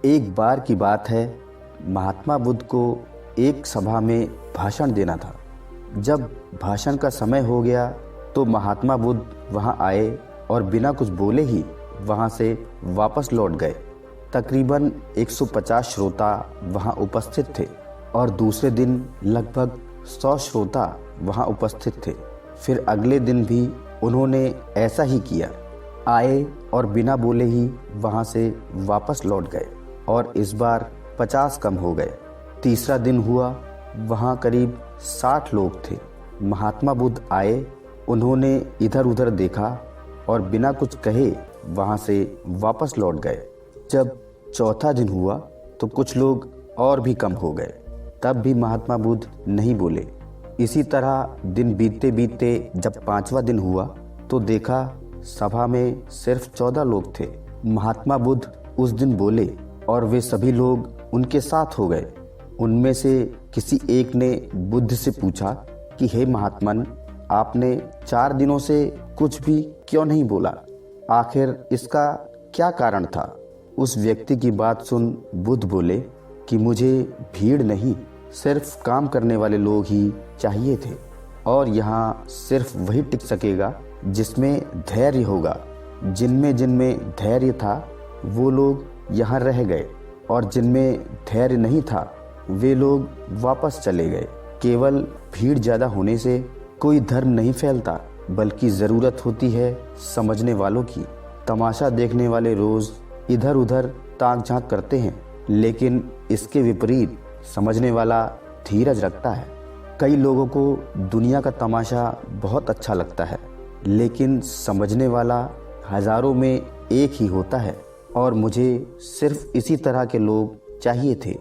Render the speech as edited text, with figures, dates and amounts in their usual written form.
एक बार की बात है, महात्मा बुद्ध को एक सभा में भाषण देना था। जब भाषण का समय हो गया तो महात्मा बुद्ध वहां आए और बिना कुछ बोले ही वहां से वापस लौट गए। तकरीबन 150 श्रोता वहां उपस्थित थे और दूसरे दिन लगभग 100 श्रोता वहां उपस्थित थे। फिर अगले दिन भी उन्होंने ऐसा ही किया, आए और बिना बोले ही वहां से वापस लौट गए और इस बार 50 कम हो गए। तीसरा दिन हुआ, वहां करीब 60 लोग थे। महात्मा बुद्ध आए, उन्होंने इधर उधर देखा और बिना कुछ कहे वहां से वापस लौट गए। जब चौथा दिन हुआ तो कुछ लोग और भी कम हो गए, तब भी महात्मा बुद्ध नहीं बोले। इसी तरह दिन बीतते बीतते जब 5वां दिन हुआ तो देखा सभा में सिर्फ 14 लोग थे। महात्मा बुद्ध उस दिन बोले और वे सभी लोग उनके साथ हो गए। उनमें से किसी एक ने बुद्ध से पूछा कि हे महात्मन, आपने 4 दिनों से कुछ भी क्यों नहीं बोला? आखिर इसका क्या कारण था? उस व्यक्ति की बात सुन बुद्ध बोले कि मुझे भीड़ नहीं, सिर्फ काम करने वाले लोग ही चाहिए थे और यहाँ सिर्फ वही टिक सकेगा जिसमें धैर्य होगा। जिनमें जिनमें धैर्य था वो लोग यहाँ रह गए और जिनमें धैर्य नहीं था वे लोग वापस चले गए। केवल भीड़ ज्यादा होने से कोई धर्म नहीं फैलता, बल्कि जरूरत होती है समझने वालों की। तमाशा देखने वाले रोज इधर उधर ताक झांक करते हैं, लेकिन इसके विपरीत समझने वाला धीरज रखता है। कई लोगों को दुनिया का तमाशा बहुत अच्छा लगता है, लेकिन समझने वाला हजारों में एक ही होता है और मुझे सिर्फ इसी तरह के लोग चाहिए थे।